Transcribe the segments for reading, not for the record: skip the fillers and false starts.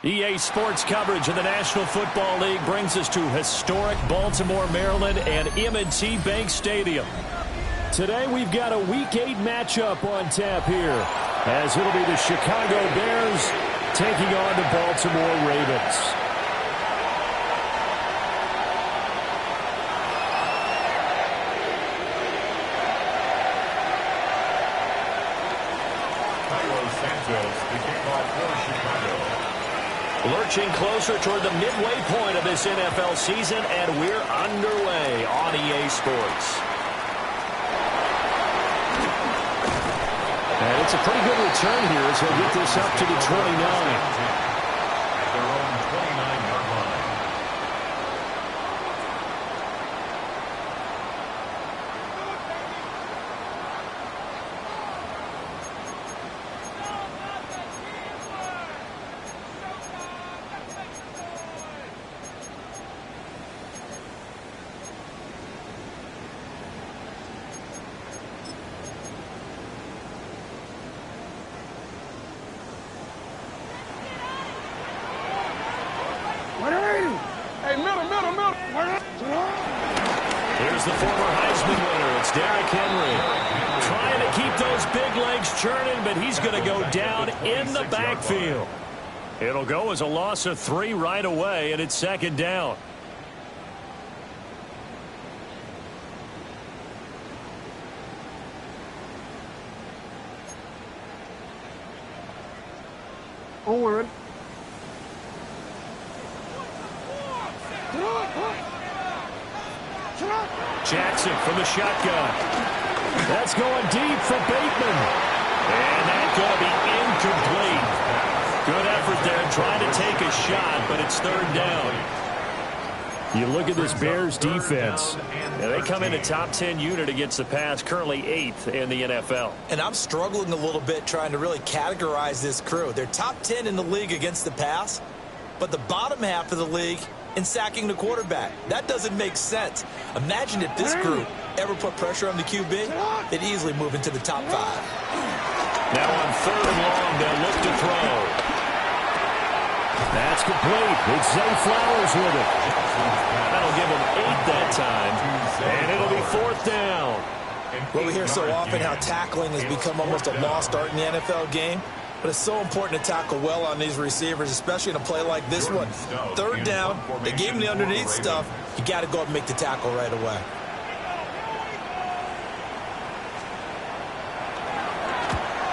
EA Sports coverage of the National Football League brings us to historic Baltimore, Maryland, and M&T Bank Stadium. Today we've got a Week 8 matchup on tap here, as it'll be the Chicago Bears taking on the Baltimore Ravens. Lurching closer toward the midway point of this NFL season, and we're underway on EA Sports. And it's a pretty good return here as he'll get this up to the 29. At their own 29-yard line. Here's the former Heisman winner. It's Derrick Henry. Trying to keep those big legs churning, but he's going to go down in the backfield. It'll go as a loss of 3 right away, and it's second down. Onward. Jackson from the shotgun. That's going deep for Bateman. And that's going to be incomplete. Good effort there trying to take a shot, but it's third down. You look at this Bears defense. They come in a top 10 unit against the pass, currently 8th in the NFL. And I'm struggling a little bit trying to really categorize this crew. They're top 10 in the league against the pass, but the bottom half of the league in sacking the quarterback. That doesn't make sense. Imagine if this group ever put pressure on the QB, they'd easily move into the top 5. Now on third and long, they'll look to throw. That's complete. It's Zay Flowers with it. That'll give him 8 that time, and it'll be fourth down. Well, we hear so often how tackling has become almost a lost art in the NFL game. But it's so important to tackle well on these receivers, especially in a play like this one. Third down, they gave him the underneath stuff. You got to go up and make the tackle right away.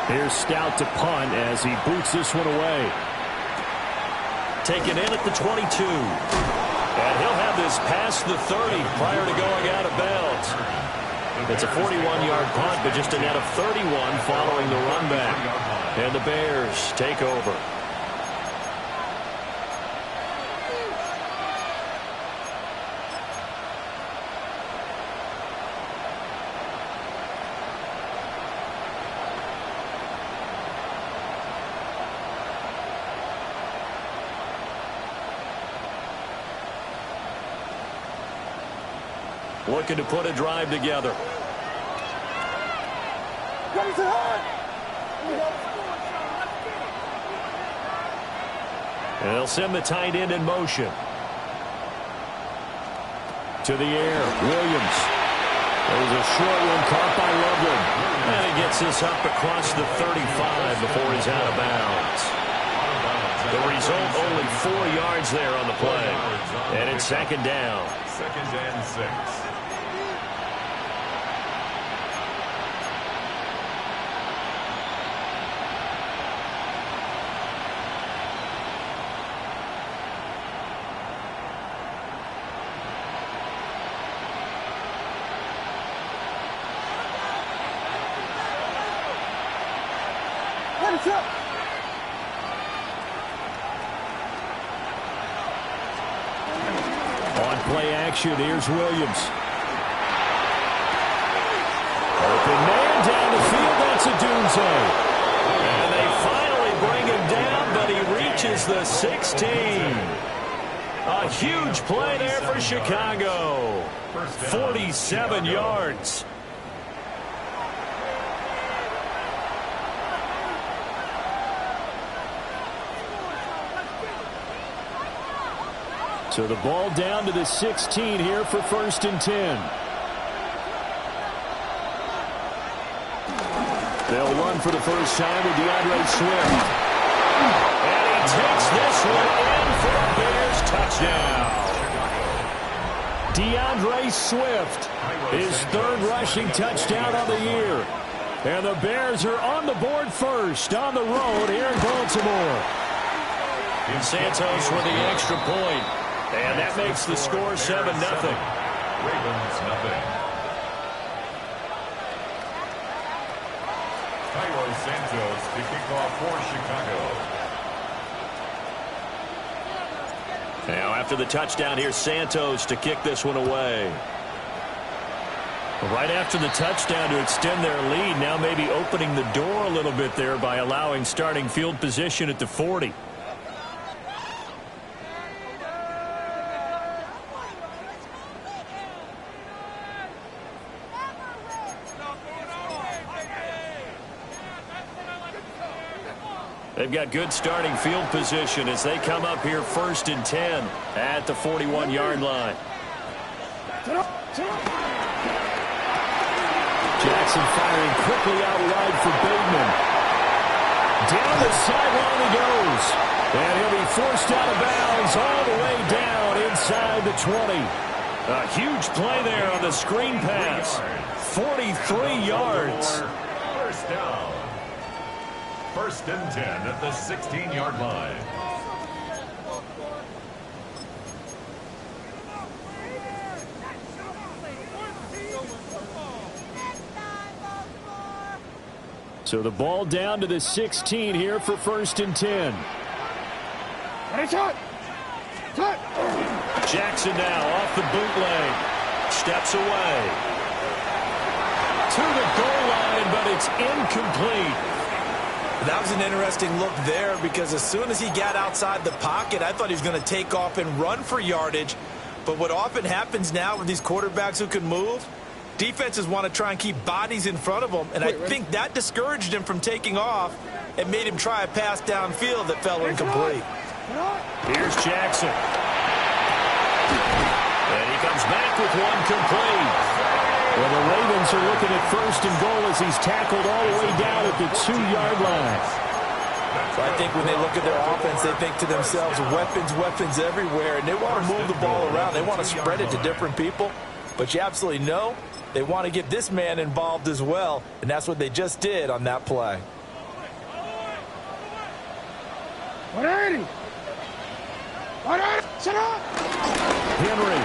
Here's Stout to punt as he boots this one away. taken in at the 22. And he'll have this past the 30 prior to going out of bounds. It's a 41-yard punt, but just a net of 31 following the run back. And the Bears take over. Looking to put a drive together. And they'll send the tight end in motion. To the air, Williams. There's a short one caught by Loveland. And he gets this up across the 35 before he's out of bounds. The result, only 4 yards there on the play. And it's second down. 2nd and 6. On play action, here's Williams. Open man down the field, that's Odunze. And they finally bring him down, but he reaches the 16. A huge play there for Chicago. 47 yards. So the ball down to the 16 here for 1st and 10. They'll run for the first time with DeAndre Swift. And he takes this one in for a Bears touchdown. DeAndre Swift, his 3rd rushing touchdown of the year. And the Bears are on the board first on the road here in Baltimore. And Santos with the extra point. And that makes the score 7-0. Ravens nothing. Cairo Santos to kick off for Chicago. Now after the touchdown, here's Santos to kick this one away. Right after the touchdown to extend their lead, now maybe opening the door a little bit there by allowing starting field position at the 40. They've got good starting field position as they come up here 1st and 10 at the 41-yard line. Jackson firing quickly out wide for Bateman. Down the sideline he goes. And he'll be forced out of bounds all the way down inside the 20. A huge play there on the screen pass. 43 yards. First down. 1st and 10 at the 16-yard line. So the ball down to the 16 here for 1st and 10. Jackson now off the bootleg. Steps away. To the goal line, but it's incomplete. That was an interesting look there because as soon as he got outside the pocket, I thought he was going to take off and run for yardage. But what often happens now with these quarterbacks who can move, defenses want to try and keep bodies in front of them. And I think that discouraged him from taking off and made him try a pass downfield that fell incomplete. Here's Jackson. And he comes back with one complete. Well, the Ravens are looking at 1st and goal as he's tackled all the way down at the 2-yard line. So I think when they look at their offense, they think to themselves, weapons, weapons everywhere, and they want to move the ball around. They want to spread it to different people. But you absolutely know they want to get this man involved as well, and that's what they just did on that play. 180. Henry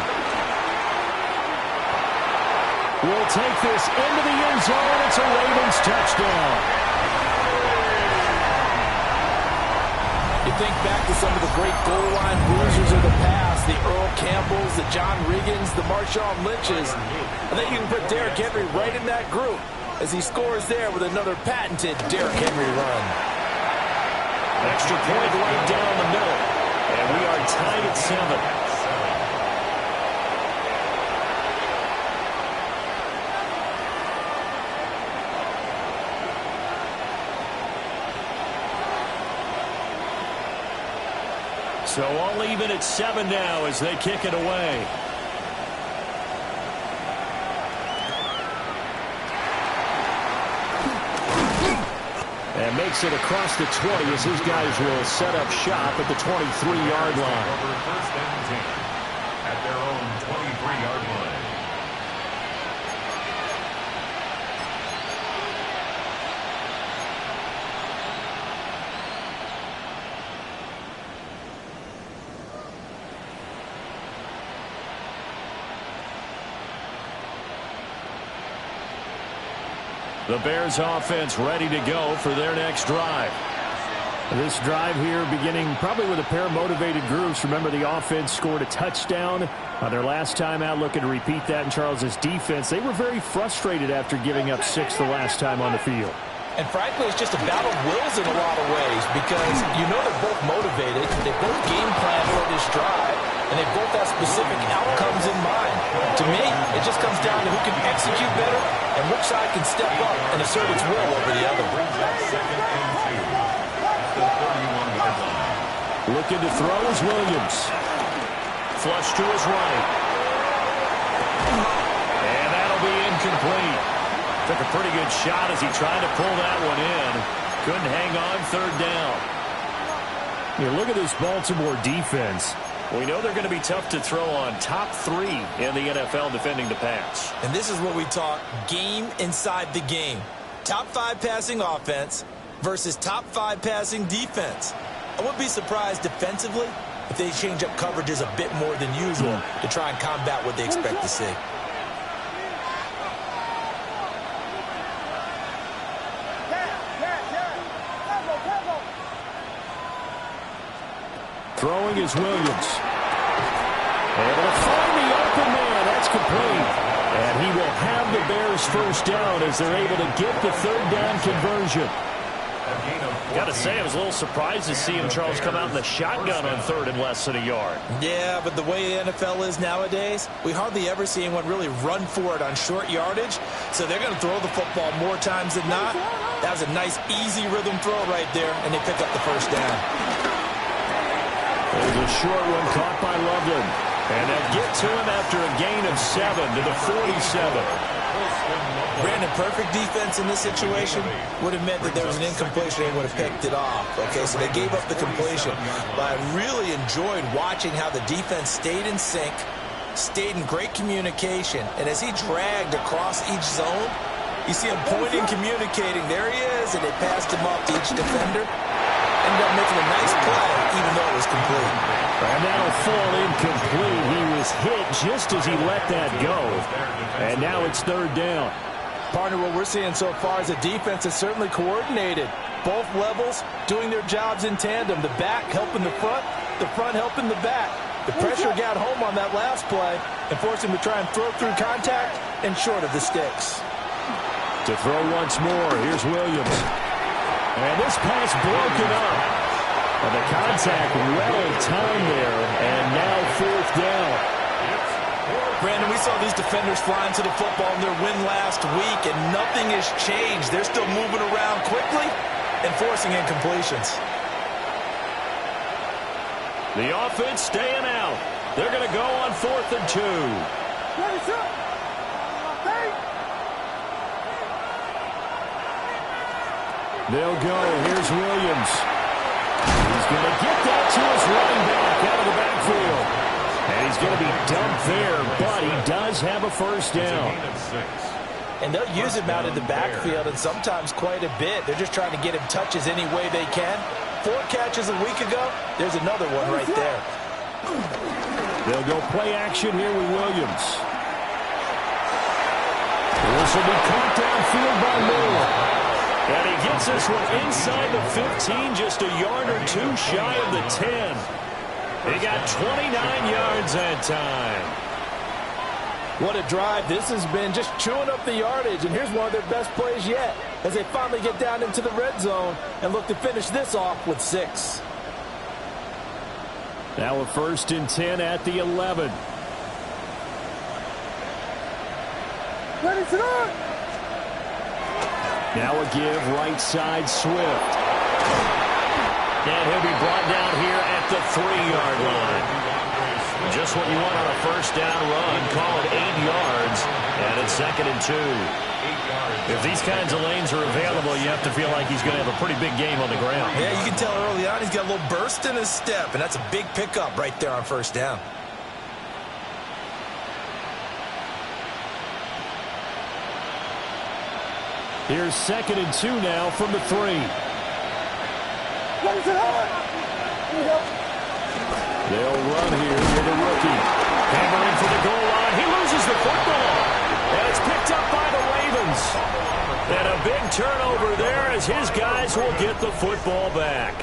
will take this into the end zone. It's a Ravens touchdown. You think back to some of the great goal line bruisers of the past, the Earl Campbells, the John Riggins, the Marshawn Lynches. I think you can put Derrick Henry right in that group as he scores there with another patented Derrick Henry run. Extra point right down the middle. And we are tied at 7. So all even at 7 now as they kick it away. And makes it across the 20 as his guys will set up shop at the 23-yard line. First and 10 at their own 23-yard line. The Bears offense ready to go for their next drive. This drive here beginning probably with a pair of motivated groups. Remember, the offense scored a touchdown on their last time out. Looking to repeat that in Charles's defense. They were very frustrated after giving up 6 the last time on the field. And frankly, it's just a battle of wills in a lot of ways because you know they're both motivated. They both game plan for this drive, and they both have specific outcomes in mind. To me, it just comes down to who can execute better and which side can step up and assert its will over the other. Second and 2 at the 31-yard line. Looking to throw is Williams. Flush to his right. And that'll be incomplete. Took a pretty good shot as he tried to pull that one in. Couldn't hang on 3rd down. You look at this Baltimore defense. We know they're going to be tough to throw on. Top 3 in the NFL defending the pass. And this is what we talk game inside the game. Top 5 passing offense versus top 5 passing defense. I wouldn't be surprised defensively if they change up coverages a bit more than usual to try and combat what they expect to see. Throwing is Williams. Able to find the open man. That's complete. And he will have the Bears first down as they're able to get the 3rd down conversion. Got to say, I was a little surprised to see him, Charles, come out in the shotgun on 3rd and less than a yard. Yeah, but the way the NFL is nowadays, we hardly ever see anyone really run for it on short yardage. So they're going to throw the football more times than not. That was a nice, easy rhythm throw right there, and they pick up the first down. There's a short one caught by Loveland. And they'll get to him after a gain of 7 to the 47. Brandon, perfect defense in this situation would have meant that there was an incompletion. They would have picked it off. Okay, so they gave up the completion. But I really enjoyed watching how the defense stayed in sync, stayed in great communication. And as he dragged across each zone, you see him pointing, communicating. There he is, and they passed him off to each defender. Ended up making a nice play, even though it was complete. And that'll fall incomplete. He was hit just as he let that go. And now it's 3rd down. Partner, what we're seeing so far is a defense that's certainly coordinated. Both levels doing their jobs in tandem. The back helping the front helping the back. The pressure got home on that last play and forced him to try and throw through contact and short of the sticks. To throw once more, here's Williams. And this pass broken up. And the contact well in time there, and now 4th down. Brandon, we saw these defenders flying to the football in their win last week, and nothing has changed. They're still moving around quickly and forcing incompletions. The offense staying out. They're going to go on 4th and 2. They'll go. Here's Williams. He's going to get that to his running back out of the backfield. And he's going to be dumped there, but he does have a first down. And they'll use him out in the backfield, and sometimes quite a bit. They're just trying to get him touches any way they can. 4 catches a week ago. There's another one right there. They'll go play action here with Williams. This will be caught downfield by Moore. And he gets this one inside the 15, just a yard or two shy of the 10. He got 29 yards that time. What a drive this has been, just chewing up the yardage. And here's one of their best plays yet as they finally get down into the red zone and look to finish this off with 6. Now a 1st and 10 at the 11. Now a give right side Swift. And he'll be brought down here at the 3-yard line. Just what you want on a 1st down run. Call it 8 yards. And it's 2nd and 2. If these kinds of lanes are available, you have to feel like he's going to have a pretty big game on the ground. Yeah, you can tell early on he's got a little burst in his step, and that's a big pickup right there on 1st down. Here's 2nd and 2 now from the 3. They'll run here with a rookie. Hammering for the goal line. He loses the football. And it's picked up by the Ravens. And a big turnover there as his guys will get the football back.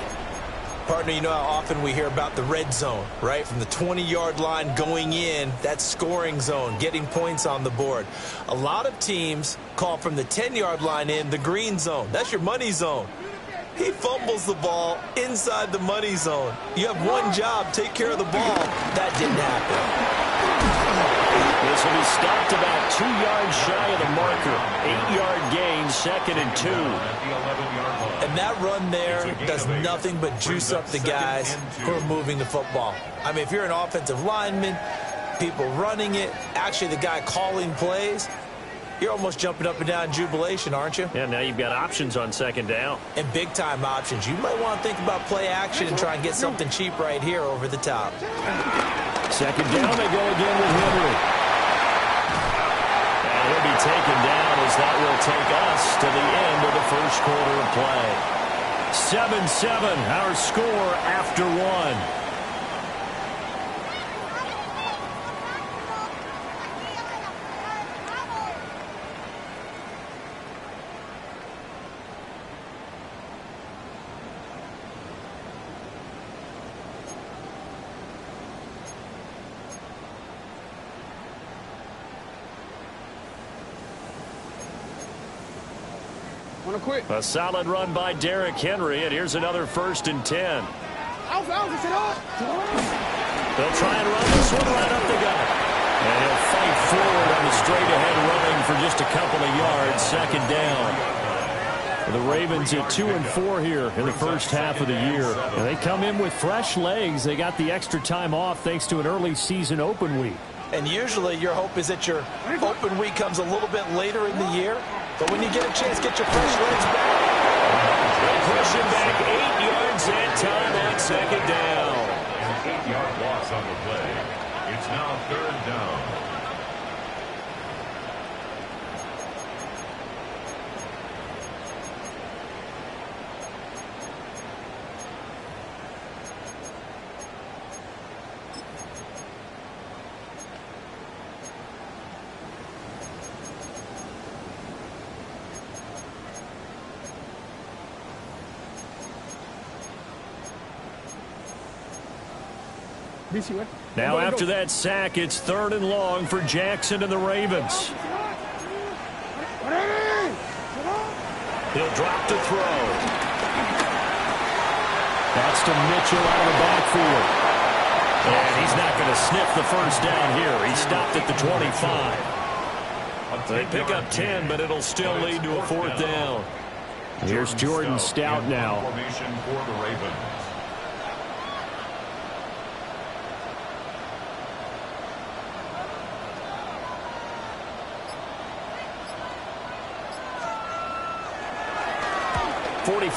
Partner, you know how often we hear about the red zone, right? From the 20-yard line going in, that scoring zone, getting points on the board. A lot of teams call from the 10-yard line in the green zone. That's your money zone. He fumbles the ball inside the money zone. You have one job, take care of the ball. That didn't happen. This will be stopped about 2 yards shy of the marker. 8-yard gain, 2nd and 2. And that run there does nothing but juice up the guys who are moving the football. I mean, if you're an offensive lineman, people running it, actually the guy calling plays, you're almost jumping up and down in jubilation, aren't you? Yeah, now you've got options on 2nd down. And big-time options. You might want to think about play action and try and get something cheap right here over the top. 2nd down, they go again with Henry. And he'll be taken down as that will take us to the end of the 1st quarter of play. 7-7, our score after 1. A solid run by Derrick Henry, and here's another 1st and 10. They'll try and run this one right up the gut. And he'll fight forward on the straight-ahead running for just a couple of yards. 2nd down. The Ravens at 2-4 here in the 1st half of the year. And they come in with fresh legs. They got the extra time off thanks to an early season open week. And usually your hope is that your open week comes a little bit later in the year. But when you get a chance, get your fresh legs back. They push him back 8 yards that time on 2nd down. 8-yard loss on the play. It's now 3rd down. Now after that sack, it's 3rd and long for Jackson and the Ravens. He'll drop to throw. That's to Mitchell out of the backfield. And he's not going to sniff the 1st down here. He stopped at the 25. They pick up 10, but it'll still lead to a 4th down. Here's Jordan Stout now. Formation for the Ravens.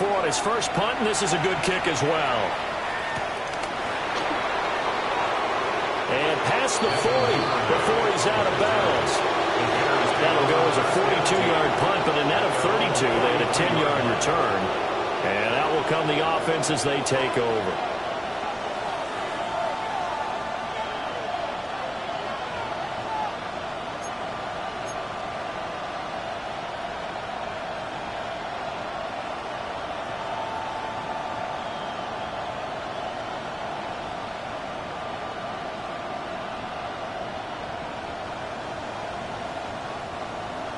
On his first punt, and this is a good kick as well. And past the 40 before he's out of bounds. That'll go as a 42-yard punt, but a net of 32. They had a 10-yard return. And out will come the offense as they take over.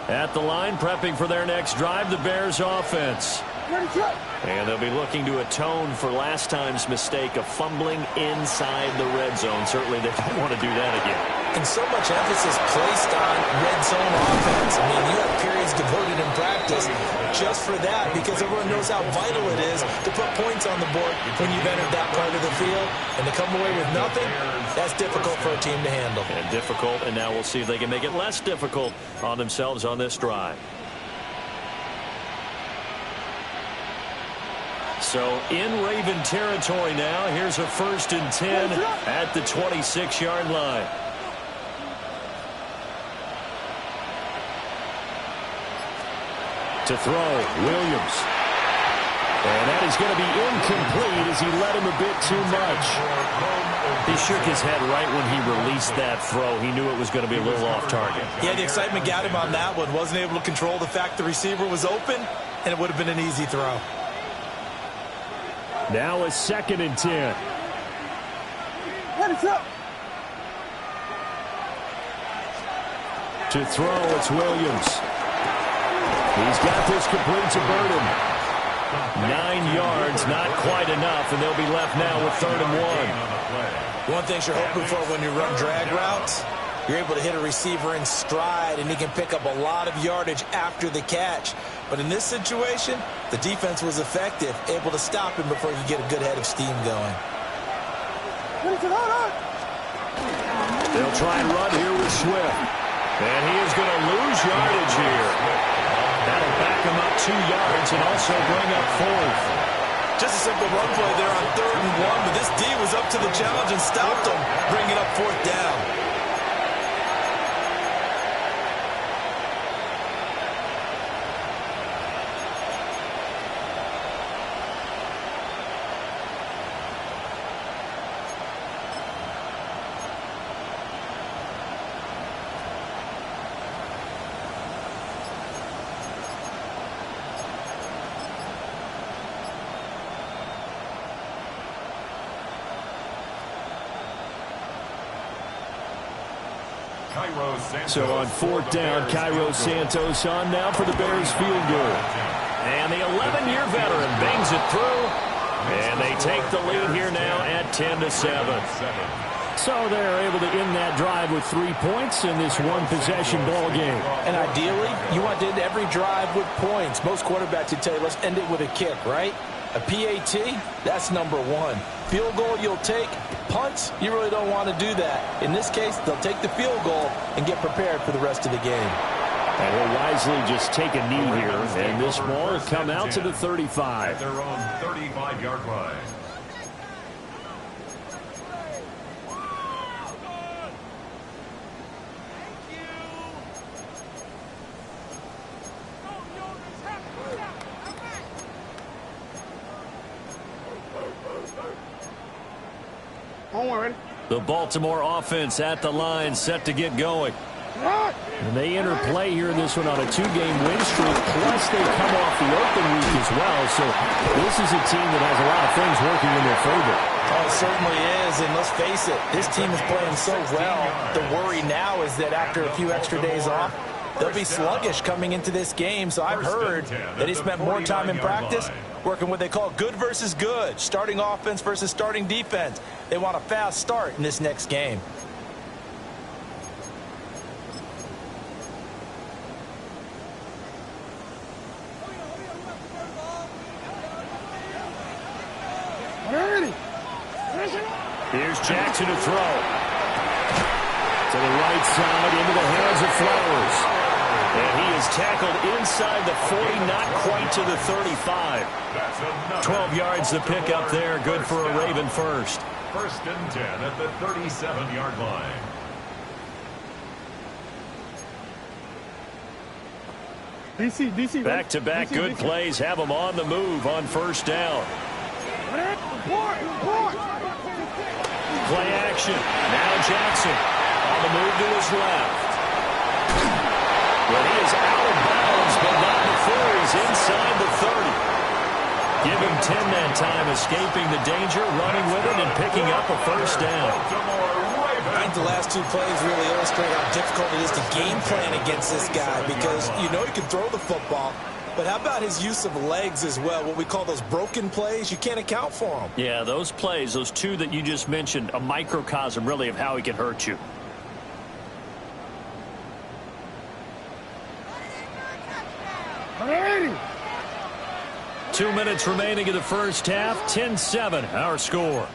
At the line, prepping for their next drive, the Bears offense. And they'll be looking to atone for last time's mistake of fumbling inside the red zone. Certainly they don't want to do that again. And so much emphasis placed on red zone offense. I mean, you have periods devoted in practice just for that because everyone knows how vital it is to put points on the board when you've entered that part of the field. And to come away with nothing, that's difficult for a team to handle. And difficult, and now we'll see if they can make it less difficult on themselves on this drive. So in Raven territory now. Here's a 1st and 10 at the 26-yard line. To throw, Williams. And that is going to be incomplete as he led him a bit too much. He shook his head right when he released that throw. He knew it was going to be a little off target. Yeah, the excitement got him on that one. Wasn't able to control the fact the receiver was open, and it would have been an easy throw. Now a 2nd and 10. To throw, it's Williams. He's got this complete to Burton. 9 yards, not quite enough, and they'll be left now with 3rd and 1. One thing you're hoping for when you run drag routes, you're able to hit a receiver in stride, and he can pick up a lot of yardage after the catch. But in this situation, the defense was effective, able to stop him before you get a good head of steam going. They'll try and run here with Swift. And he is going to lose yardage here. That'll back him up 2 yards and also bring up 4th. Just a simple run play there on 3rd and 1, but this D was up to the challenge and stopped him, bringing up 4th down. So on 4th down, Cairo Santos on now for the Bears field goal. And the 11-year veteran bangs it through. And they take the lead here now at 10-7. So they're able to end that drive with 3 points in this one-possession ball game. And ideally, you want to end every drive with points. Most quarterbacks would tell you, let's end it with a kick, right? A PAT, that's number 1. Field goal you'll take. Punts, you really don't want to do that. In this case, they'll take the field goal and get prepared for the rest of the game. And will wisely just take a knee here. And this ball will come out to the 35. At their own 35-yard line. The Baltimore offense at the line, set to get going. And they enter play here in this one on a 2-game win streak, plus they come off the open week as well. So this is a team that has a lot of things working in their favor. Oh, it certainly is, and let's face it, this team is playing so well. The worry now is that after a few extra days off, they'll be sluggish coming into this game. So I've heard that he spent more time in practice working what they call good versus good, starting offense versus starting defense. They want a fast start in this next game. Here's Jackson to throw. To the right side, into the hands of Flowers. And he is tackled inside the 40, not quite to the 35. 12 yards the pick up there, good for a Raven first. 1st and 10 at the 37-yard line. DC. Back-to-back good plays have them on the move on 1st down. Play action. Now Jackson on the move to his left. Well, he is out of bounds, but not before he's inside the 30. Give him 10 that time, escaping the danger, running with it, and picking up a 1st down. think the last 2 plays really illustrate how difficult it is to game plan against this guy because you know he can throw the football, but how about his use of legs as well, what we call those broken plays? You can't account for them. Yeah, those plays, those 2 that you just mentioned, a microcosm really of how he can hurt you. Alrighty. 2 minutes remaining in the first half. 10-7, our score.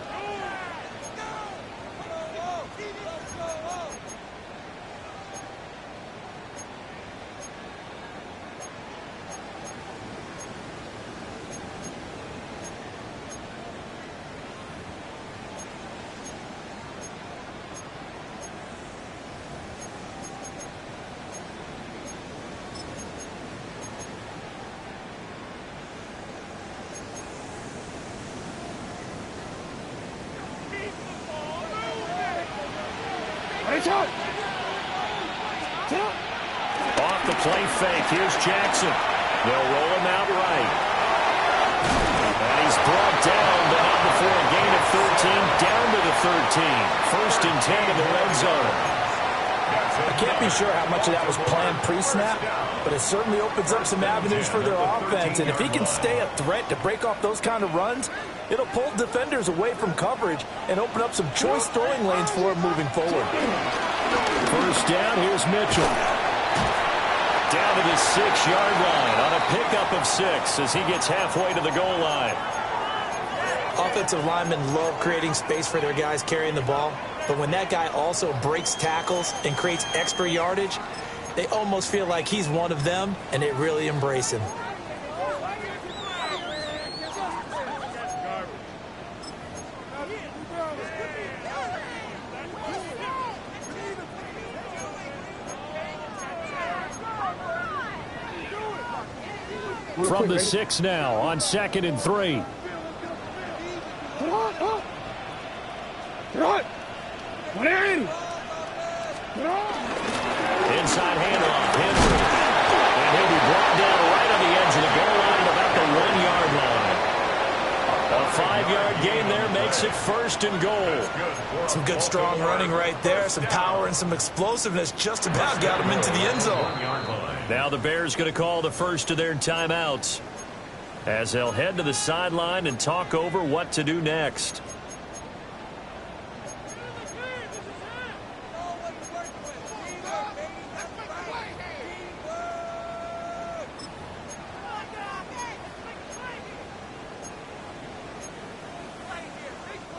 Off the play fake. Here's Jackson. They'll roll him out right. And he's brought down, but not before a gain of 13. Down to the 13. First and 10 in the red zone. I can't be sure how much of that was planned pre-snap, but it certainly opens up some avenues for their offense. And if he can stay a threat to break off those kind of runs, it'll pull defenders away from coverage and open up some choice throwing lanes for him moving forward. First down, here's Mitchell. Down to the 6-yard line on a pickup of 6 as he gets halfway to the goal line. Offensive linemen love creating space for their guys carrying the ball, but when that guy also breaks tackles and creates extra yardage, they almost feel like he's one of them, and they really embrace him. From the 6 now on 2nd and 3. Inside handoff. Henry. And he'll be brought down right on the edge of the goal line at about the 1-yard line. A 5-yard gain there makes it first and goal. Some good strong running right there. Some power and some explosiveness just about got him into the end zone. Now the Bears going to call the first of their timeouts as they'll head to the sideline and talk over what to do next.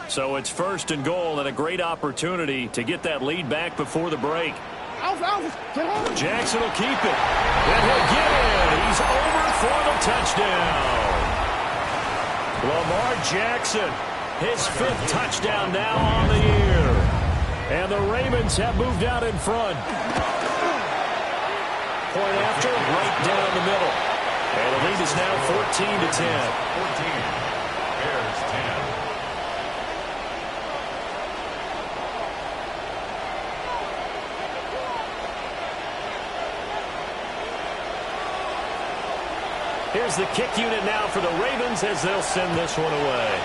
So it's first and goal and a great opportunity to get that lead back before the break. Jackson will keep it. And he'll get in. He's over for the touchdown. Lamar Jackson, his 5th touchdown now on the year. And the Ravens have moved out in front. Point after, right down the middle. And the lead is now 14-10. 14. Bears 10. Here's the kick unit now for the Ravens as they'll send this one away.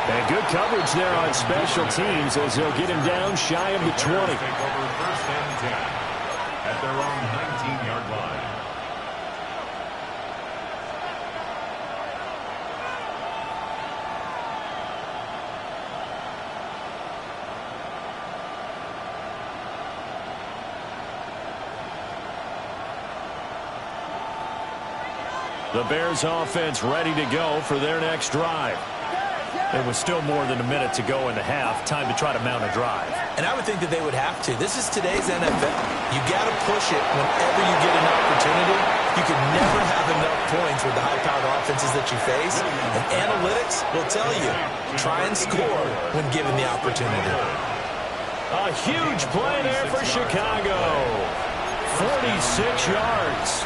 And good coverage there on special teams as they'll get him down shy of the 20. Take over first and 10 at their own 19-yard line. The Bears offense ready to go for their next drive. There was still more than a minute to go in the half. Time to try to mount a drive. And I would think that they would have to. This is today's NFL. You got to push it whenever you get an opportunity. You can never have enough points with the high-powered offenses that you face. And analytics will tell you, try and score when given the opportunity. A huge play there for Chicago. 46 yards.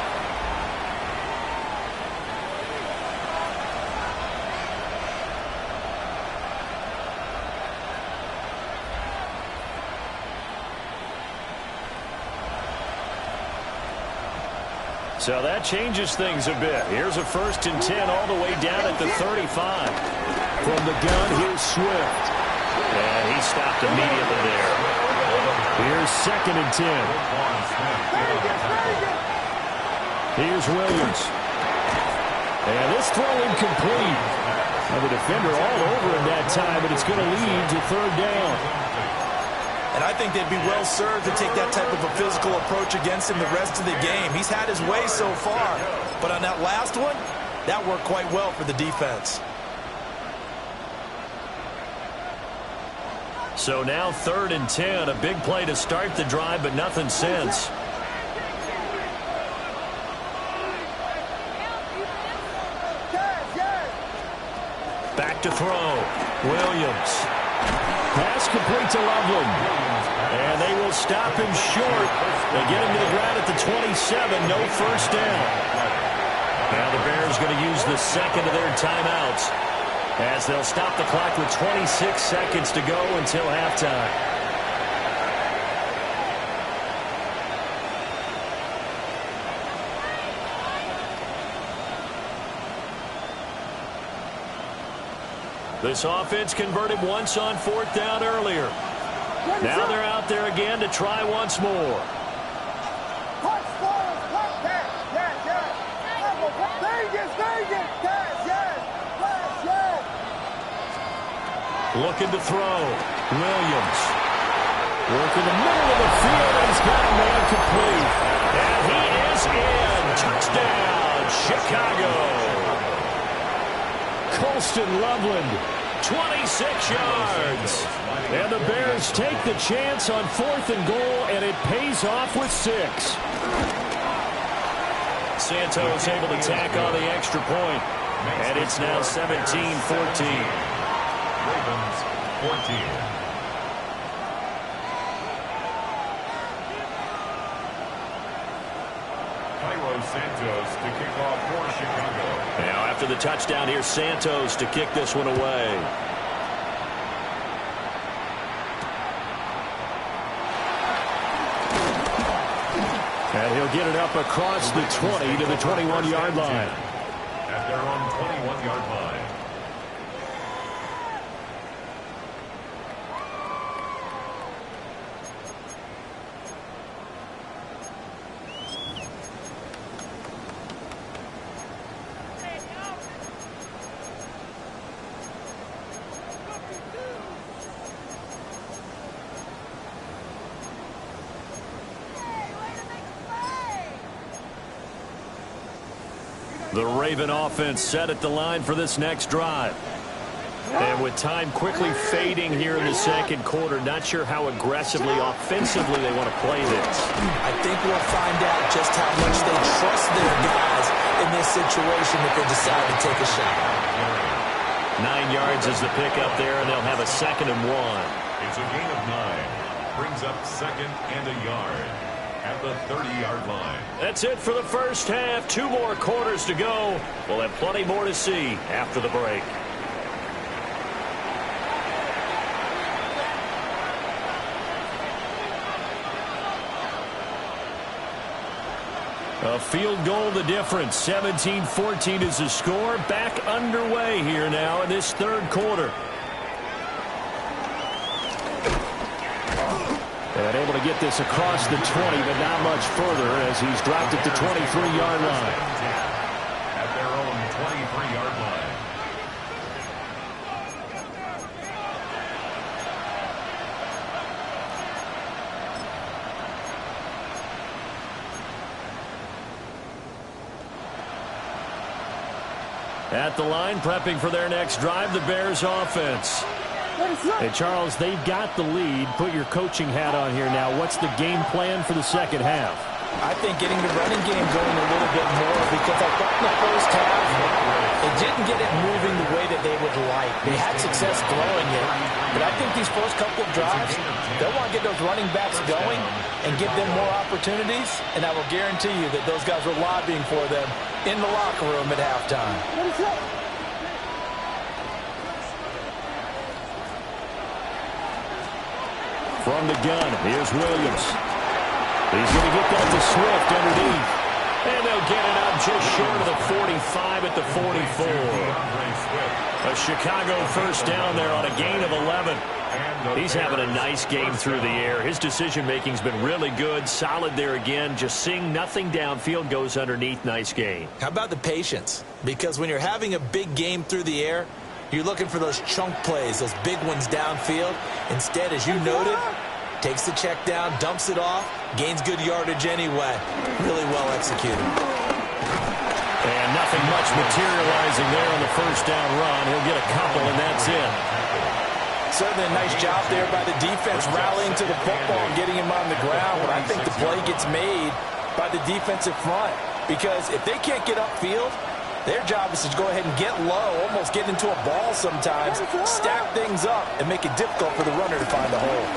So that changes things a bit. Here's a 1st and 10 all the way down at the 35. From the gun, here's Swift. And he stopped immediately there. Here's 2nd and 10. Here's Williams. And this throw incomplete. And the defender all over him that time, but it's going to lead to 3rd down. And I think they'd be well served to take that type of a physical approach against him the rest of the game. He's had his way so far. But on that last one, that worked quite well for the defense. So now 3rd and 10. A big play to start the drive, but nothing since. Back to throw. Williams. Pass complete to Loveland. And they will stop him short. They get him to the ground at the 27. No 1st down. Now the Bears going to use the 2nd of their timeouts as they'll stop the clock with 26 seconds to go until halftime. This offense converted once on 4th down earlier. Now they're out there again to try once more. Looking to throw. Williams. Work in the middle of the field, and he's got a man complete. And he is in. Touchdown, Chicago. Colston Loveland. 26 yards. And the Bears take the chance on 4th and goal, and it pays off with 6. Santos able to tack on the extra point. And it's now 17-14. Ravens 14. Cairo Santos to kick off for Chicago. Now after the touchdown, here's Santos to kick this one away. And he'll get it up across the 20 to the 21-yard line. At their own 21-yard line. The Raven offense set at the line for this next drive. And with time quickly fading here in the 2nd quarter, not sure how aggressively, offensively they want to play this. I think we'll find out just how much they trust their guys in this situation if they decide to take a shot. 9 yards is the pickup there, and they'll have a 2nd and 1. It's a gain of 9. Brings up 2nd and a yard at the 30-yard line. That's it for the first half. 2 more quarters to go. We'll have plenty more to see after the break. A field goal the difference. 17-14 is the score. Back underway here now in this 3rd quarter. And able to get this across the 20, but not much further as he's dropped it to 23-yard line. At their own 23-yard line. At the line, prepping for their next drive, the Bears offense. Hey, Charles, they've got the lead. Put your coaching hat on here now. What's the game plan for the 2nd half? I think getting the running game going a little bit more because I thought in the first half they didn't get it moving the way that they would like. They had success throwing it, but I think these first couple of drives, they'll want to get those running backs going and give them more opportunities, and I will guarantee you that those guys were lobbying for them in the locker room at halftime. From the gun, here's Williams. He's going to get that to Swift underneath. And they'll will get it up just short of the 45 at the 44. A Chicago first down there on a gain of 11. He's having a nice game through the air. His decision-making's been really good. Solid there again. Just seeing nothing downfield, goes underneath. Nice game. How about the patience? Because when you're having a big game through the air, you're looking for those chunk plays, those big ones downfield. Instead, as you noted, takes the check down, dumps it off, gains good yardage anyway. Really well executed. And nothing much materializing there on the first down run. He'll get a couple, and that's it. Certainly a nice job there by the defense rallying to the football and getting him on the ground. But I think the play gets made by the defensive front. Because if they can't get upfield, their job is to go ahead and get low, almost get into a ball sometimes, stack things up, and make it difficult for the runner to find a hole.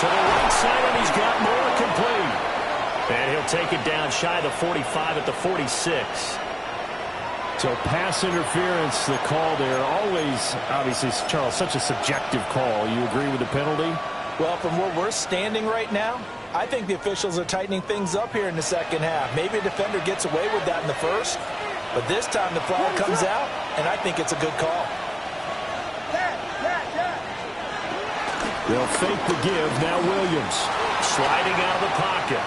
To the right side, and he's got more complete. And he'll take it down shy of the 45 at the 46. So pass interference, the call there. Always, obviously, Charles, such a subjective call. You agree with the penalty? Well, from where we're standing right now, I think the officials are tightening things up here in the second half. Maybe a defender gets away with that in the first, but this time the flag comes out, and I think it's a good call. They'll fake the give. Now Williams Sliding out of the pocket.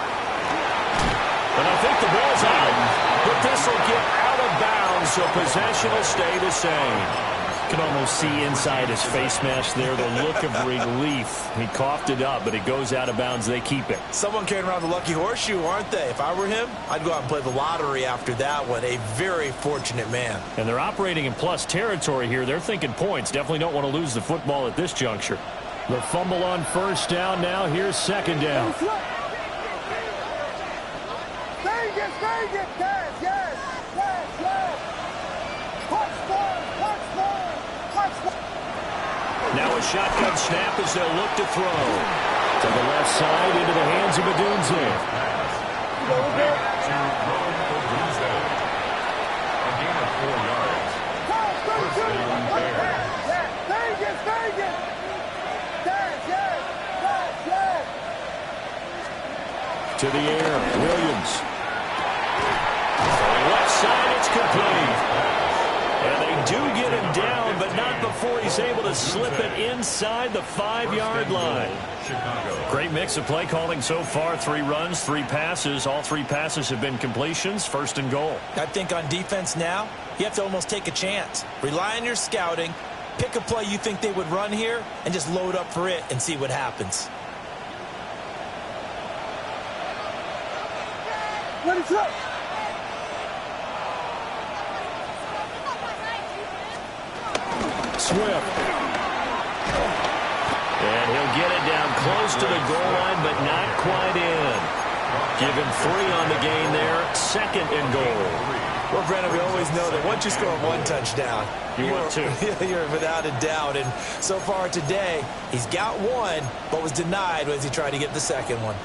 And I think the ball's out, but this will get out of bounds, so possession will stay the same. You can almost see inside his face mask there the look of relief. He coughed it up, but it goes out of bounds. They keep it. Someone carrying around the lucky horseshoe, aren't they? If I were him, I'd go out and play the lottery after that one. A very fortunate man. And they're operating in plus territory here. They're thinking points. Definitely don't want to lose the football at this juncture. The fumble on first down now. Here's second down. Now a shotgun snap as they'll look to throw. To the left side, into the hands of Odunze. A gain of 4 yards. First down, Bears. To the air, Williams. Left side, it's complete. And they do get him down, but not before he's able to slip it inside the 5-yard line. Chicago. Great mix of play calling so far. 3 runs, 3 passes. All 3 passes have been completions. First and goal. I think on defense now, you have to almost take a chance. Rely on your scouting, pick a play you think they would run here, and just load up for it and see what happens. Swift. And he'll get it down close to the goal line, but not quite in. Give him 3 on the gain there. Second and goal. Well, Brandon, we always know that once you score 1 touchdown, You want 2. You're without a doubt. And so far today, he's got 1, but was denied as he tried to get the second one.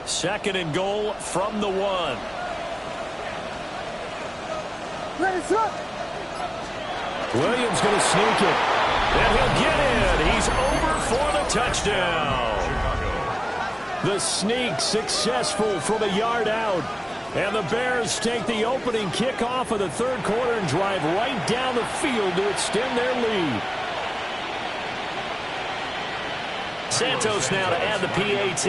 Second and goal from the 1. Williams going to sneak it. And he'll get in. He's over for the touchdown. The sneak successful from a yard out. And the Bears take the opening kickoff of the third quarter and drive right down the field to extend their lead. Santos now to add the PAT.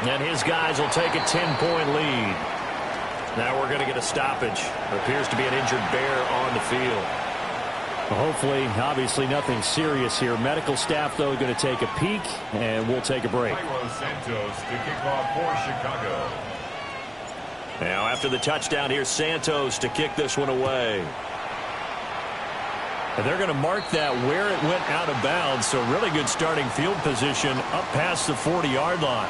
And his guys will take a 10-point lead. Now we're going to get a stoppage. There appears to be an injured Bear on the field. Well, hopefully, obviously, nothing serious here. Medical staff, though, going to take a peek, and we'll take a break. Cairo Santos to kick off for Chicago. Now after the touchdown, here's Santos to kick this one away. And they're going to mark that where it went out of bounds, so really good starting field position up past the 40-yard line.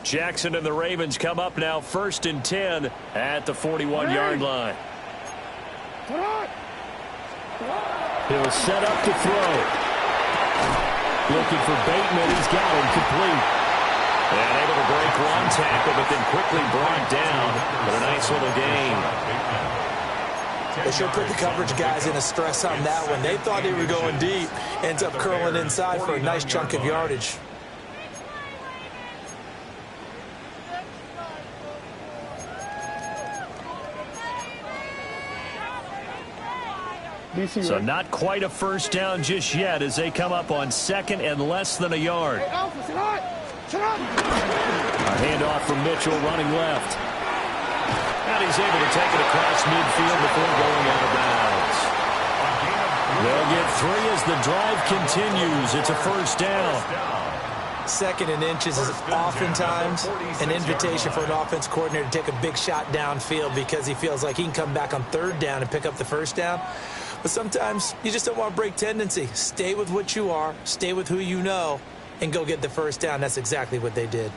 Jackson and the Ravens come up now 1st and 10 at the 41-yard line. He'll set up to throw. Looking for Bateman. He's got him complete. And able to break one tackle, but then quickly brought down. But a nice little gain. They should put the coverage guys in a stress on that one. They thought they were going deep. Ends up curling inside for a nice chunk of yardage. So not quite a first down just yet as they come up on 2nd and less than a yard. A handoff from Mitchell running left. And he's able to take it across midfield before going out of bounds. They'll get 3 as the drive continues. It's a first down. 2nd and inches is oftentimes an invitation for an offense coordinator to take a big shot downfield because he feels like he can come back on 3rd down and pick up the first down. But sometimes you just don't want to break tendency. Stay with what you are, stay with who you know, and go get the first down. That's exactly what they did.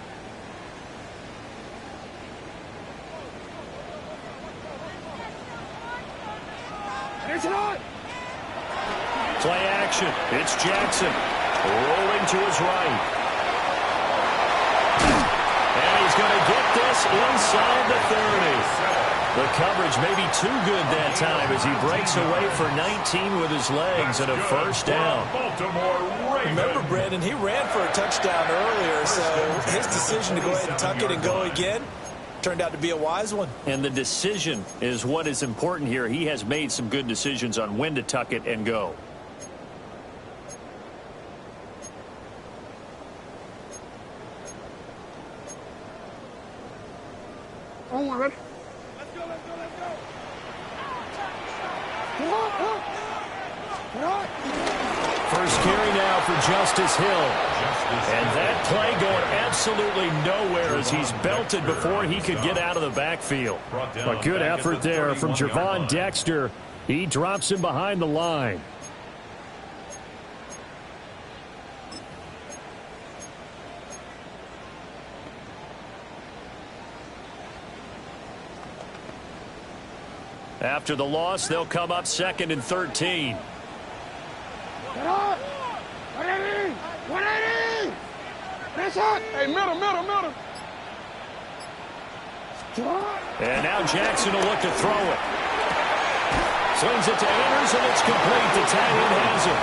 Play action. It's Jackson. Rolling to his right. And he's going to get this inside the 30. The coverage may be too good that time as he breaks away for 19 with his legs and a first down. Remember, Brandon, he ran for a touchdown earlier, so his decision to go ahead and tuck it and go again turned out to be a wise one. And the decision is what is important here. He has made some good decisions on when to tuck it and go. First carry now for Justice Hill. And that play going absolutely nowhere as he's belted before he could get out of the backfield. A good effort there from Gervon Dexter. He drops him behind the line. After the loss, they'll come up 2nd and 13. Hey, middle. And now Jackson will look to throw it. Slings it to Andrews, and it's complete. The tight end has it.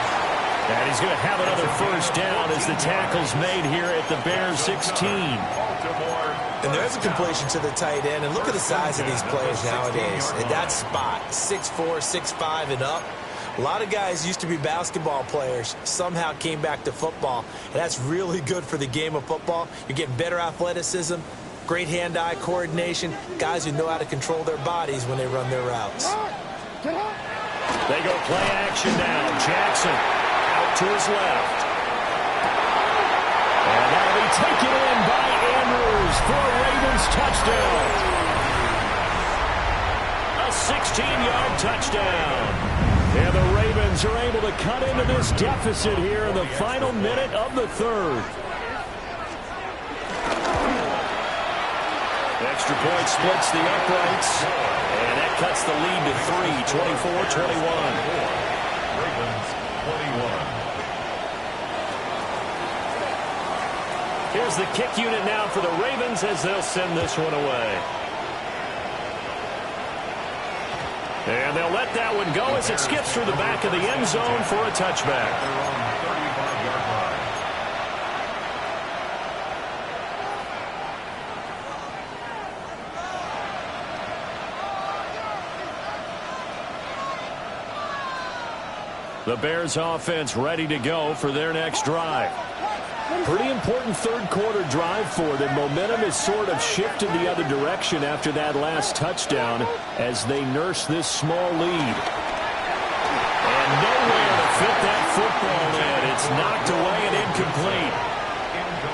And he's going to have another first down as the tackle's made here at the Bears 16. And there's a completion to the tight end. And look at the size of these players nowadays. At that spot, 6'4", 6'5", and up. A lot of guys used to be basketball players, somehow came back to football. And that's really good for the game of football. You're getting better athleticism, great hand-eye coordination, guys who know how to control their bodies when they run their routes. They go play action now. Jackson out to his left. And that'll be taken in by Andrews for a Ravens touchdown. A 16-yard touchdown. And the Ravens are able to cut into this deficit here in the final minute of the 3rd. Extra point splits the uprights. And that cuts the lead to 3, 24-21. Ravens 21. Here's the kick unit now for the Ravens as they'll send this one away. And they'll let that one go as it skips through the back of the end zone for a touchback. They're on the 35-yard line. The Bears offense ready to go for their next drive. Pretty important 3rd quarter drive for them. Momentum has sort of shifted the other direction after that last touchdown as they nurse this small lead. And nowhere to fit that football in. It's knocked away and incomplete.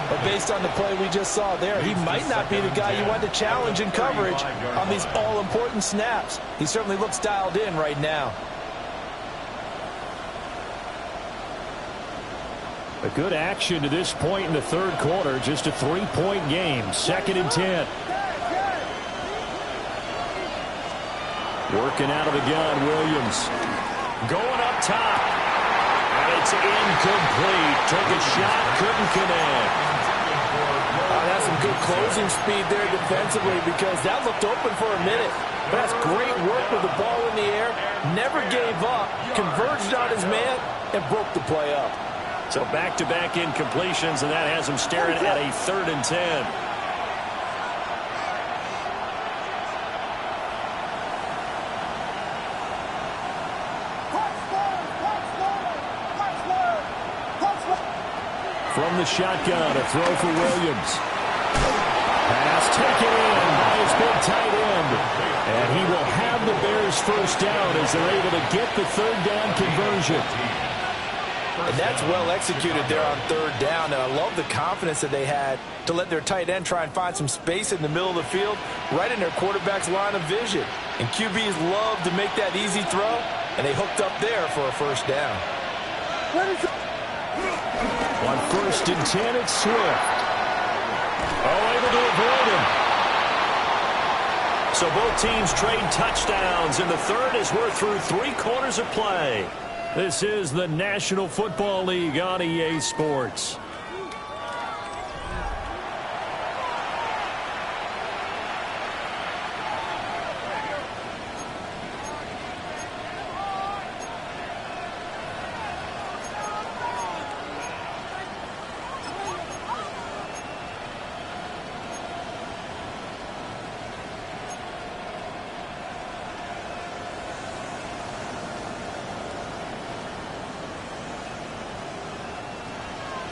But based on the play we just saw there, he might not be the guy you want to challenge in coverage on these all-important snaps. He certainly looks dialed in right now. A good action to this point in the third quarter. Just a 3-point game. 2nd and 10. Working out of the gun, Williams. Going up top. And it's incomplete. Took a shot, couldn't connect. That's some good closing speed there defensively because that looked open for a minute. But that's great work with the ball in the air. Never gave up. Converged on his man and broke the play up. So back-to-back incompletions, and that has him staring at a 3rd and 10. From the shotgun, a throw for Williams. Pass taken in by his big tight end. And he will have the Bears first down as they're able to get the 3rd down conversion. And that's well executed there on 3rd down. And I love the confidence that they had to let their tight end try and find some space in the middle of the field, right in their quarterback's line of vision. And QBs love to make that easy throw, and they hooked up there for a first down. On 1st and 10, it's Swift. Able to avoid him. So both teams trade touchdowns in the third as we're through 3 quarters of play. This is the National Football League on EA Sports.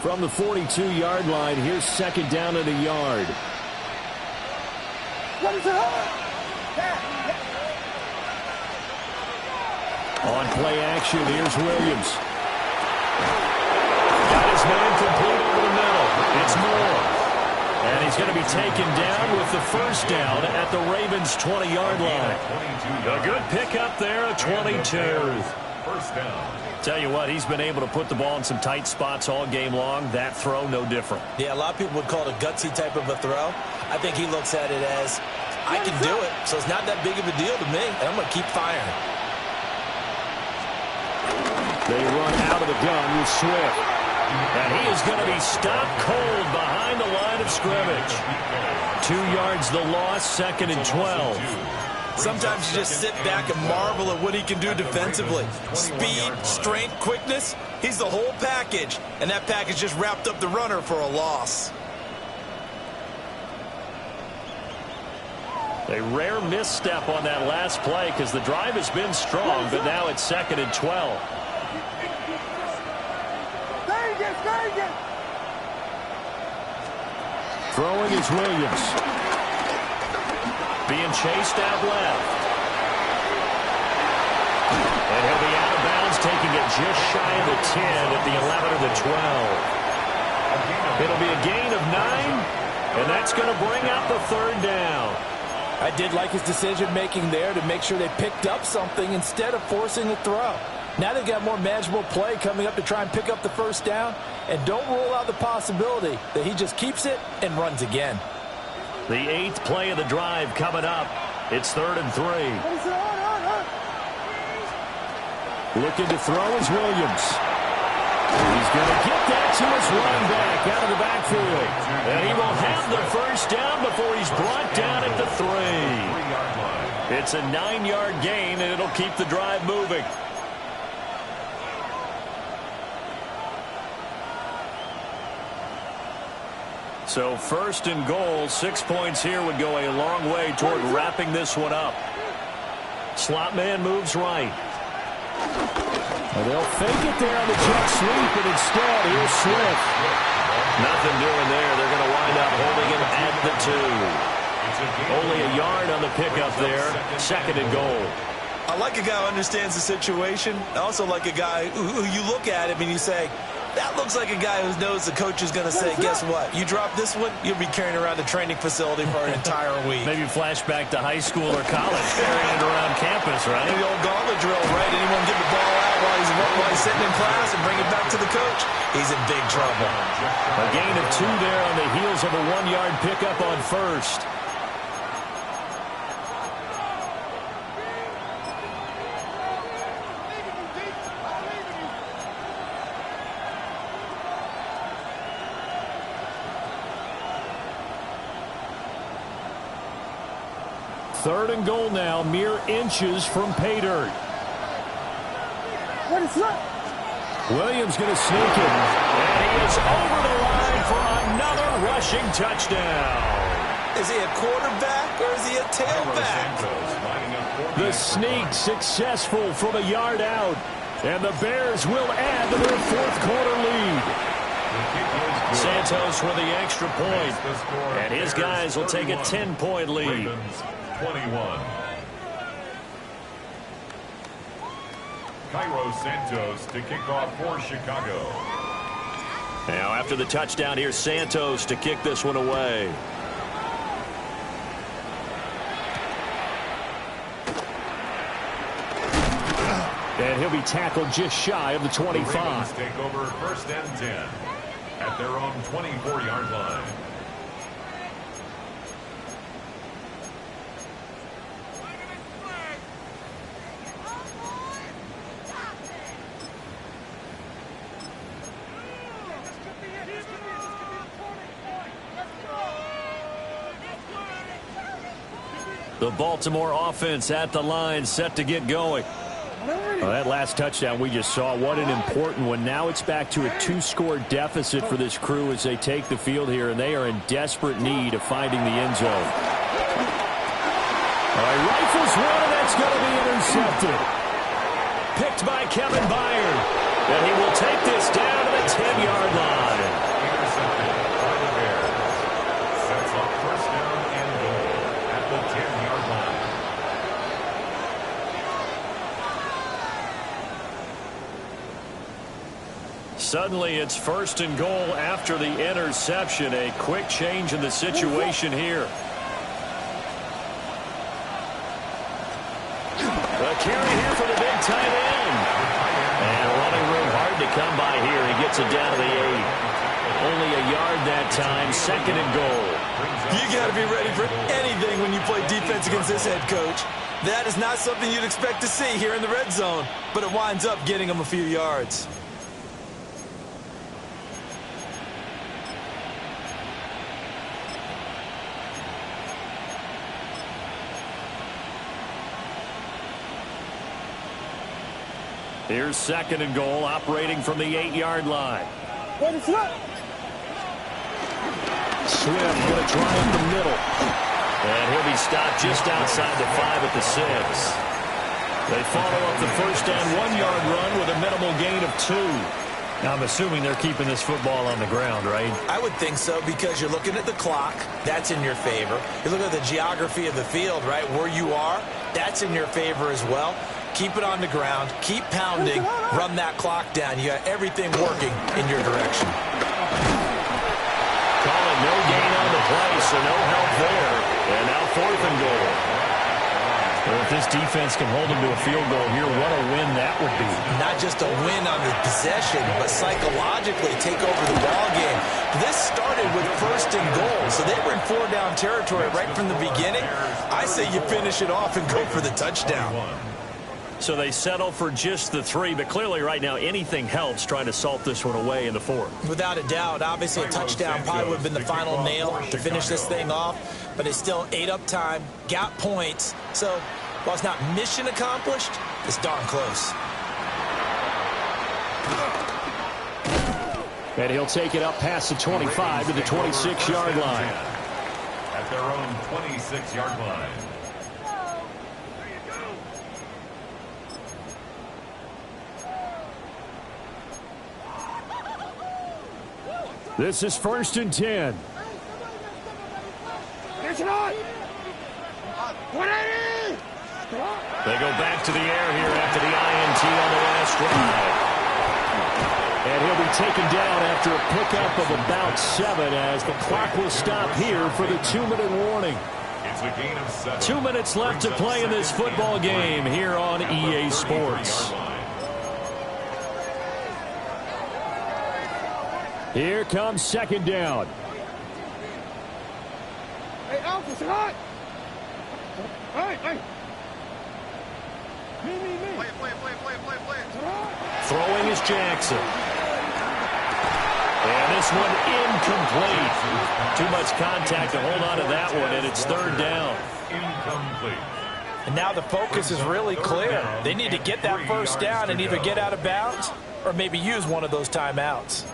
From the 42-yard line, here's 2nd down and a yard. On play action, here's Williams. Got his man complete over the middle. It's Moore. And he's going to be taken down with the first down at the Ravens' 20-yard line. A good pickup there, a 22. First down. Tell you what, he's been able to put the ball in some tight spots all game long. That throw, no different. Yeah, a lot of people would call it a gutsy type of a throw. I think he looks at it as, I can do it, so it's not that big of a deal to me, and I'm going to keep firing. They run out of the gun with Swift. And he is going to be stopped cold behind the line of scrimmage. 2 yards the loss, 2nd and 12. Sometimes you just sit back and marvel at what he can do defensively. Speed, strength, quickness, he's the whole package. And that package just wrapped up the runner for a loss. A rare misstep on that last play because the drive has been strong, but now it's 2nd and 12. Throwing is Williams. Being chased out left. And he'll be out of bounds, taking it just shy of the 10 at the 11 or the 12. It'll be a gain of 9, and that's going to bring out the 3rd down. I did like his decision-making there to make sure they picked up something instead of forcing the throw. Now they've got more manageable play coming up to try and pick up the first down, and don't rule out the possibility that he just keeps it and runs again. The 8th play of the drive coming up. It's 3rd and 3. Looking to throw is Williams. He's going to get that to his running back out of the backfield. And he will have the first down before he's brought down at the 3. It's a 9-yard gain, and it'll keep the drive moving. So 1st and goal, 6 points here would go a long way toward wrapping this one up. Slot man moves right. And they'll fake it there on the jet sweep, and instead, here's Swift. Nothing doing there. They're going to wind up holding him at the 2. Only a yard on the pickup there. 2nd and goal. I like a guy who understands the situation. I also like a guy who you look at him and you say, That looks like a guy who knows the coach is going to say, guess what? You drop this one, you'll be carrying around the training facility for an entire week. Maybe flashback to high school or college, carrying it around campus, right? The old gauntlet drill, right? Anyone get the ball out while he's sitting in class and bring it back to the coach? He's in big trouble. A gain of 2 there on the heels of a 1-yard pickup on first. Third and goal now, mere inches from pay dirt. What is that? Williams going to sneak it. And he is over the line for another rushing touchdown. Is he a quarterback or is he a tailback? The sneak successful from a yard out. And the Bears will add to their fourth-quarter lead. Santos with the extra point. And his guys will take a 10-point lead. 21. Cairo Santos to kick off for Chicago. Now after the touchdown, here's Santos to kick this one away. And he'll be tackled just shy of the 25. The Ravens take over 1st and 10 at their own 24-yard line. The Baltimore offense at the line, set to get going. Well, that last touchdown we just saw, what an important one. Now it's back to a 2-score deficit for this crew as they take the field here, and they are in desperate need of finding the end zone. All right, rifles one, and that's going to be intercepted. Picked by Kevin Byard, and he will take this down to the 10-yard line. Intercepted by the Bears. Sets up 1st down and goal at the 10-yard line. Suddenly it's 1st and goal after the interception. A quick change in the situation here. The carry here for the big tight end. And running room hard to come by here. He gets it down to the 8. Only a yard that time. 2nd and goal. You got to be ready for anything when you play defense against this head coach. That is not something you'd expect to see here in the red zone, but it winds up getting him a few yards. Here's 2nd and goal, operating from the 8-yard line. What is that? Swift going to try in the middle. And he'll be stopped just outside the 5 at the 6. They follow up the 1st and 1-yard run with a minimal gain of 2. Now, I'm assuming they're keeping this football on the ground, right? I would think so, because you're looking at the clock. That's in your favor. You look at the geography of the field, right? Where you are, that's in your favor as well. Keep it on the ground. Keep pounding. Run that clock down. You got everything working in your direction. Call it no gain on the play, so no help there. And now 4th and goal. Well, if this defense can hold them to a field goal here, what a win that would be. Not just a win on the possession, but psychologically take over the ball game. This started with 1st and goal, so they were in 4-down territory right from the beginning. I say you finish it off and go for the touchdown. So they settle for just the 3, but clearly right now anything helps trying to salt this one away in the 4th. Without a doubt, obviously a touchdown probably would have been the final nail to finish this thing off, but it's still ate up time, got points, so while it's not mission accomplished, it's darn close. And he'll take it up past the 25 to the 26-yard line. At their own 26-yard line. This is 1st and 10. They go back to the air here after the INT on the last drive. And he'll be taken down after a pickup of about 7 as the clock will stop here for the 2-minute warning. It's a gain of 7. 2 minutes left to play in this football game here on EA Sports. Here comes second down. Hey, Alpha, it's hot. Hey. Me. Play it. Throwing is Jackson. And this one incomplete. Too much contact to hold on to that one, and it's third down. Incomplete. And now the focus is really clear. They need to get that first down and either get out of bounds or maybe use one of those timeouts.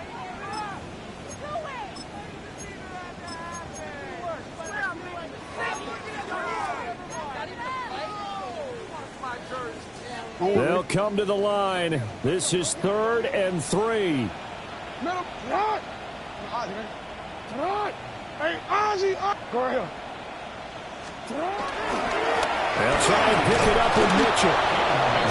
They'll come to the line. This is 3rd and 3. Middle, right. Hey, Ozzy, go right here. They'll try and pick it up with Mitchell.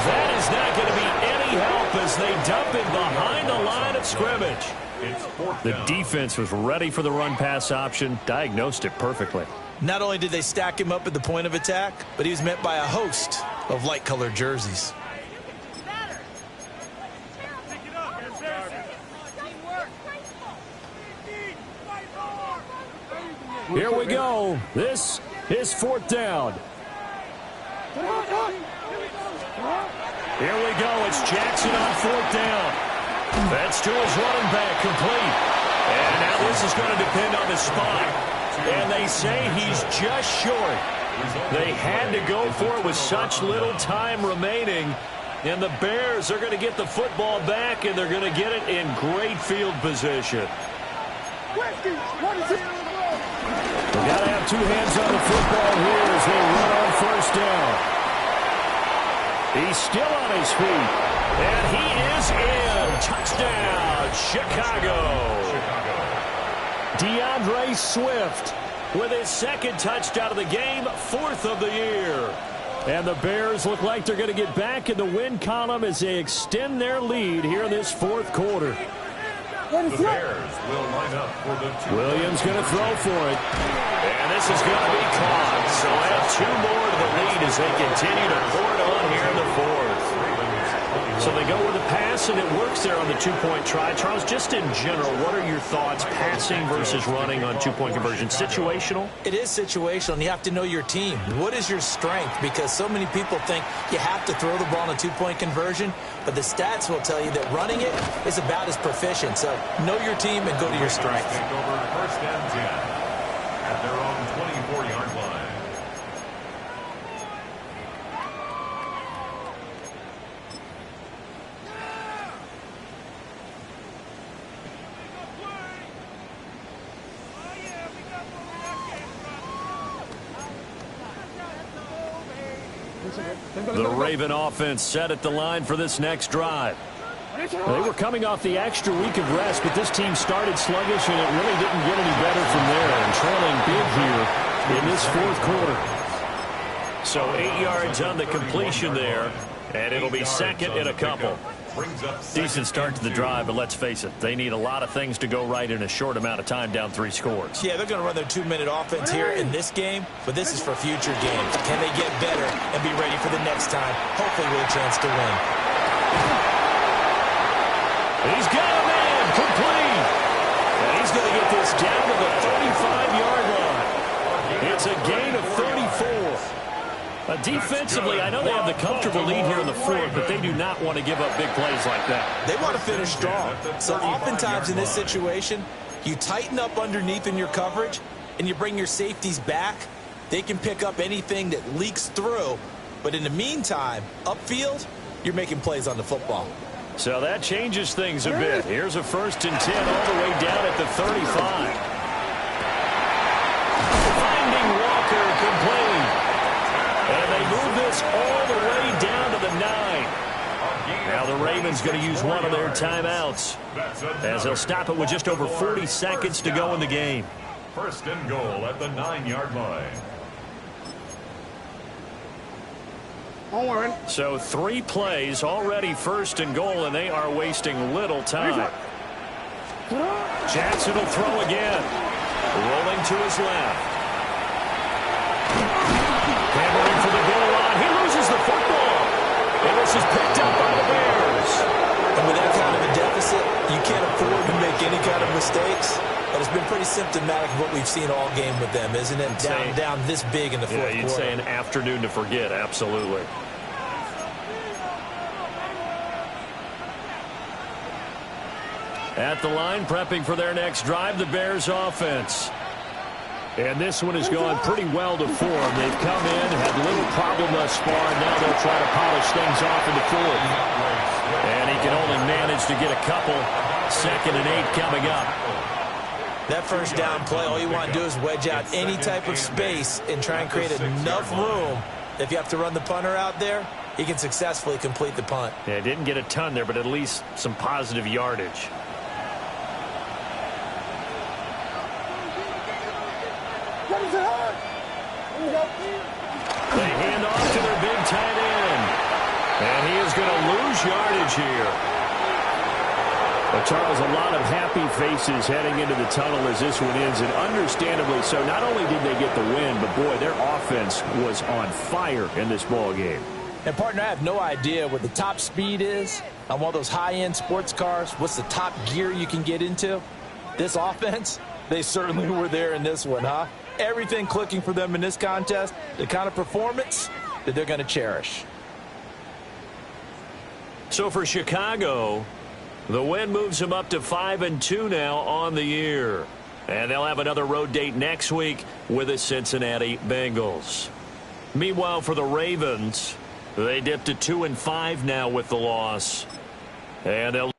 That is not going to be any help as they dump it behind the line of scrimmage. It's fourth The down. defense was ready for the run-pass option, diagnosed it perfectly. Not only did they stack him up at the point of attack, but he was met by a host of light-colored jerseys. Here we go. This is 4th down. Here we go. It's Jackson on 4th down. That's to his running back, complete. And now this is going to depend on the spot. And they say he's just short. They had to go for it with such little time remaining. And the Bears are going to get the football back, and they're going to get it in great field position. They got to have 2 hands on the football here as they run on 1st down. He's still on his feet. And he is in. Touchdown, Chicago. DeAndre Swift with his 2nd touchdown of the game, 4th of the year. And the Bears look like they're going to get back in the win column as they extend their lead here in this 4th quarter. The Bears will line up for the 2. Williams going to throw for it. And this is going to be caught. So add 2 more to the lead as they continue to pour it on here in the 4th. So they go with a pass, and it works there on the 2-point try. Charles, just in general, what are your thoughts passing versus running on 2-point conversion? Situational? It is situational, and you have to know your team. What is your strength? Because so many people think you have to throw the ball in a 2-point conversion, but the stats will tell you that running it is about as proficient. So know your team and go to your strength. Take over 1st and 10 at their own 24-yard line. The Raven offense set at the line for this next drive. They were coming off the extra week of rest, but this team started sluggish, and it really didn't get any better from there. And trailing big here in this 4th quarter. So 8 yards on the completion there, and it'll be 2nd and a couple. Decent start to the drive, but let's face it, they need a lot of things to go right in a short amount of time down 3 scores. Yeah, they're going to run their 2-minute offense here in this game, but this is for future games. Can they get better and be ready for the next time, hopefully with a chance to win? He's got a man, complete. And he's going to get this down to the 35-yard line. It's a gain of 34. Defensively, I know they have the comfortable lead here in the 4th, but they do not want to give up big plays like that. They want to finish strong. So oftentimes in this situation, you tighten up underneath in your coverage, and you bring your safeties back. They can pick up anything that leaks through. But in the meantime, upfield, you're making plays on the football. So that changes things a bit. Here's a 1st and 10 all the way down at the 35. Finding Walker, complete. And they move this all the way down to the 9. Now the Ravens going to use one of their timeouts as they'll stop it with just over 40 seconds to go in the game. 1st and goal at the 9-yard line. Don't worry. So 3 plays already first and goal, and they are wasting little time. Jackson will throw again. Rolling to his left. Hammering for the goal line. He loses the football. And this is picked up by the Bears. And with that kind of a deficit, you can't afford to make any kind of mistakes. But it's been pretty symptomatic of what we've seen all game with them, isn't it? Down this big in the fourth quarter. Yeah, you'd say an afternoon to forget, absolutely. At the line, prepping for their next drive, the Bears offense. And this one has gone pretty well to form. They've come in, had little problem thus far, and now they'll try to polish things off in the fourth. And he can only manage to get a couple. 2nd and 8 coming up. That first down play, all you want to do is wedge out any type of space and try and create enough room. If you have to run the punter out there, he can successfully complete the punt. Yeah, didn't get a ton there, but at least some positive yardage. They hand off to their big tight end. And he is going to lose yardage here. Well, Charles, a lot of happy faces heading into the tunnel as this one ends, and understandably so. Not only did they get the win, but, boy, their offense was on fire in this ball game. And, partner, I have no idea what the top speed is on one of those high-end sports cars. What's the top gear you can get into? This offense, they certainly were there in this one, huh? Everything clicking for them in this contest, the kind of performance that they're going to cherish. So for Chicago, the win moves them up to 5-2 now on the year. And they'll have another road date next week with the Cincinnati Bengals. Meanwhile, for the Ravens, they dipped to 2-5 now with the loss. And they'll